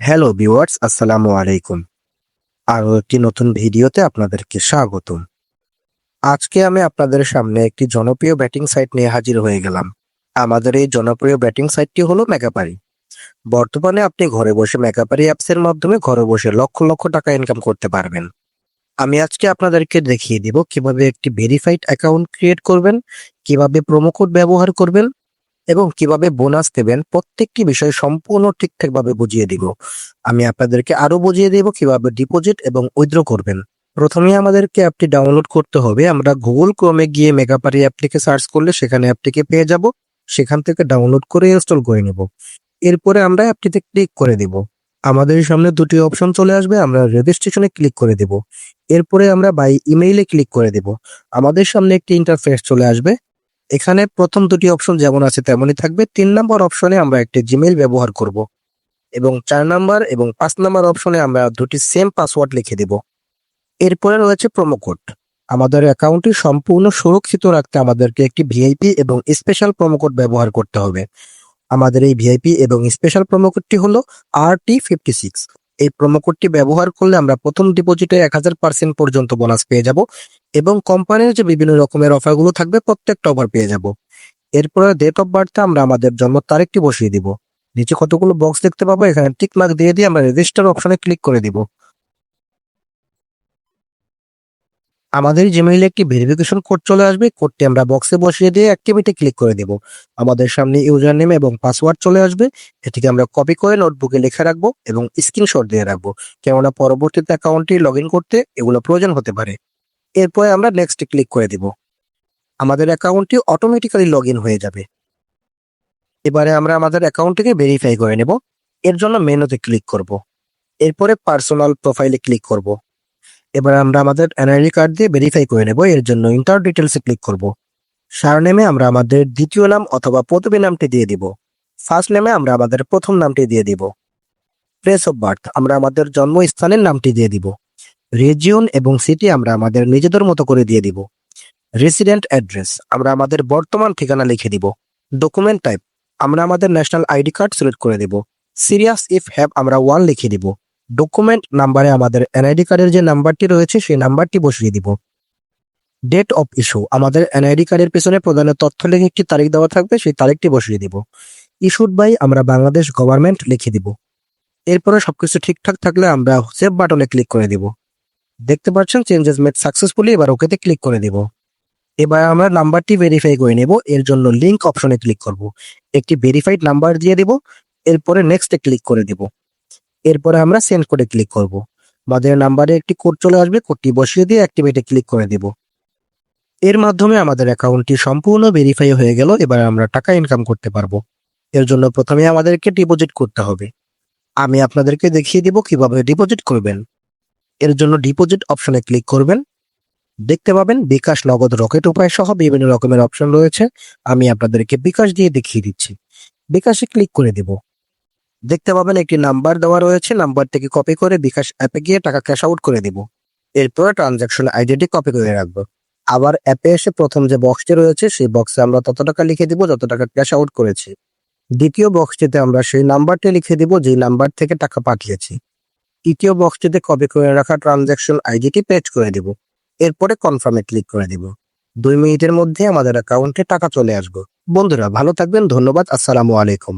Hello viewers, আসসালামু আলাইকুম। আরো একটি নতুন ভিডিওতে আপনাদেরকে স্বাগতম। আজকে আমি আপনাদের সামনে একটি জনপ্রিয় ব্যাটিং সাইট নিয়ে হাজির হয়ে গেলাম। আমাদের এই জনপ্রিয় ব্যাটিং সাইটটি হলো মেগাপারি। বর্তমানে আপনি ঘরে বসে মেগাপারি অ্যাপসের মাধ্যমে ঘরে বসে লক্ষ লক্ষ টাকা ইনকাম করতে পারবেন। আমি আজকে আপনাদেরকে দেখিয়ে দিব কিভাবে একটি ভেরিফাইড অ্যাকাউন্ট ক্রিয়েট করবেন, কিভাবে প্রোমো কোড ব্যবহার করবেন এবং কিভাবে বোনাস দেবেন, প্রত্যেকটি বিষয় সম্পূর্ণ ঠিকঠাকভাবে বুঝিয়ে দিব। আমি আপনাদেরকে আরো বুঝিয়ে দেব কিভাবে ডিপোজিট এবং উইথড্র করবেন। প্রথমে আমাদেরকে অ্যাপটি ডাউনলোড করতে হবে। আমরা গুগল ক্রোমে গিয়ে মেগাপারি অ্যাপটিকে সার্চ করলে সেখানে অ্যাপটিকে পেয়ে যাব। সেখান থেকে ডাউনলোড করে ইনস্টল করে নেব। এরপরে আমরা অ্যাপটিতে ক্লিক করে দিব। আমাদের সামনে দুটি অপশন চলে আসবে। আমরা রেজিস্ট্রেশনে ক্লিক করে দেব। এরপরে আমরা বাই ইমেইলে ক্লিক করে দেব। আমাদের সামনে একটি ইন্টারফেস চলে আসবে। এখানে প্রথম দুটি অপশন যেমন আছে তেমনই থাকবে। ৩ নাম্বার অপশনে আমরা একটি জিমেইল ব্যবহার করব এবং ৪ নাম্বার এবং ৫ নাম্বার অপশনে আমরা দুটি সেম পাসওয়ার্ড লিখে দেব। এরপরে রয়েছে প্রোমো কোড। আমাদের অ্যাকাউন্টটি সম্পূর্ণ সুরক্ষিত রাখতে আমাদেরকে একটি ভিআইপি এবং স্পেশাল প্রোমো কোড ব্যবহার করতে হবে। আমাদের এই ভিআইপি এবং স্পেশাল প্রোমো কোডটি হলো RT56। এই প্রোমো কোডটি ব্যবহার করলে আমরা প্রথম ডিপোজিটে ১০০০% পর্যন্ত বোনাস পেয়ে যাব এবং কোম্পানির যে বিভিন্ন রকমের অফারগুলো থাকবে প্রত্যেকটা অফার পেয়ে যাব। এরপরে ডেট অফ বার্থে আমরা আমাদের জন্ম তারিখটি বসিয়ে দিব। নিচে কতগুলো বক্স দেখতে পাবো, এখানে টিক মার্ক দিয়ে আমরা রেজিস্টার অপশনে ক্লিক করে দিব। আমাদের জিমেইলে একটি ভেরিফিকেশন কোড চলে আসবে। কোডটি আমরা বক্সে বসিয়ে দিয়ে অ্যাক্টিভিটি ক্লিক করে দেব। আমাদের সামনে ইউজার নেম এবং পাসওয়ার্ড চলে আসবে। এটিকে আমরা কপি করে নোটবুকে লিখে রাখবো এবং স্ক্রিনশট দিয়ে রাখবো, কেননা পরবর্তীতে অ্যাকাউন্টটি লগ ইন করতে এগুলো প্রয়োজন হতে পারে। এরপরে আমরা নেক্সট ক্লিক করে দিব। আমাদের অ্যাকাউন্টটি অটোমেটিক্যালি লগ ইন হয়ে যাবে। এবারে আমরা আমাদের অ্যাকাউন্টটিকে ভেরিফাই করে নেব। এর জন্য মেনুতে ক্লিক করব। এরপরে পার্সোনাল প্রোফাইলে ক্লিক করব। এবার আমরা আমাদের এনআইডি কার্ড দিয়ে ভেরিফাই করে নেব। এর জন্য ইন্টার ডিটেলসে ক্লিক করব। সারনেমে আমরা আমাদের দ্বিতীয় নাম অথবা প্রথমে নামটি দিয়ে দিব। ফার্স্ট নেমে আমরা আমাদের প্রথম নামটি দিয়ে দিব। প্লেস অফ বার্থ আমরা আমাদের জন্মস্থানের নামটি দিয়ে দিব। রিজিয়ন এবং সিটি আমরা আমাদের নিজেদের মতো করে দিয়ে দিব। রেসিডেন্ট অ্যাড্রেস আমরা আমাদের বর্তমান ঠিকানা লিখে দিব। ডকুমেন্ট টাইপ আমরা আমাদের ন্যাশনাল আইডি কার্ড সিলেক্ট করে দিব। সিরিয়াস ইফ হ্যাভ আমরা 1 লিখে দিব। ডকুমেন্ট নাম্বারে আমাদের এনআইডি কার্ডের যে নাম্বারটি রয়েছে সেই নাম্বারটি বসিয়ে দিব। ডেট অফ ইস্যু আমাদের এনআইডি কার্ডের পেছনে প্রদানের তথ্য লিখে একটি তারিখ দেওয়া থাকবে, সেই তারিখটি বসিয়ে দিব। ইস্যুড বাই আমরা বাংলাদেশ গভর্নমেন্ট লিখে দিব। এরপরে সবকিছু ঠিকঠাক থাকলে আমরা সেভ বাটনে ক্লিক করে দিব। দেখতে পাচ্ছেন চেঞ্জেস মেড সাকসেসফুলি, এবার ওকেতে ক্লিক করে দিব। এবার আমরা নাম্বারটি ভেরিফাই করে নেব। এর জন্য লিংক অপশনে ক্লিক করব। একটি ভেরিফাইড নাম্বার দিয়ে দিব। এরপরে নেক্সটে ক্লিক করে দিব। এরপরে আমরা সেন্ড করে ক্লিক করব। আমাদের নাম্বারে একটি কোড চলে আসবে। কোডটি বসিয়ে দিয়ে অ্যাক্টিভেটে ক্লিক করে দিব। এর মাধ্যমে আমাদের অ্যাকাউন্টটি সম্পূর্ণ ভেরিফাই হয়ে গেল। এবার আমরা টাকা ইনকাম করতে পারবো। এর জন্য প্রথমে আমাদেরকে ডিপোজিট করতে হবে। আমি আপনাদেরকে দেখিয়ে দিব কিভাবে ডিপোজিট করবেন। এর জন্য ডিপোজিট অপশনে ক্লিক করবেন। দেখতে পাবেন বিকাশ, নগদ, রকেট উপায় সহ বিভিন্ন রকমের অপশন রয়েছে। আমি আপনাদেরকে বিকাশ দিয়ে দেখিয়ে দিচ্ছি। বিকাশে ক্লিক করে দেব। দেখতে পাবেন একটি নাম্বার দেওয়া রয়েছে। নাম্বার থেকে কপি করে বিকাশ অ্যাপে গিয়ে টাকা ক্যাশ আউট করে দিব। এরপরে ট্রানজাকশন আইডিটি কপি করে রাখবো। আবার অ্যাপে এসে প্রথম যে বক্সটি রয়েছে সেই বক্সে আমরা তত টাকা লিখে দিব যত টাকা ক্যাশ আউট করেছি। দ্বিতীয় বক্সটিতে আমরা সেই নাম্বারটি লিখে দিব যেই নাম্বার থেকে টাকা পাঠিয়েছি। তৃতীয় বক্সটিতে কপি করে রাখা ট্রানজাকশন আইডিটি পেস্ট করে দিব। এরপরে কনফার্মে ক্লিক করে দিব। ২ মিনিটের মধ্যে আমাদের অ্যাকাউন্টে টাকা চলে আসবে। বন্ধুরা ভালো থাকবেন। ধন্যবাদ। আসসালামু আলাইকুম।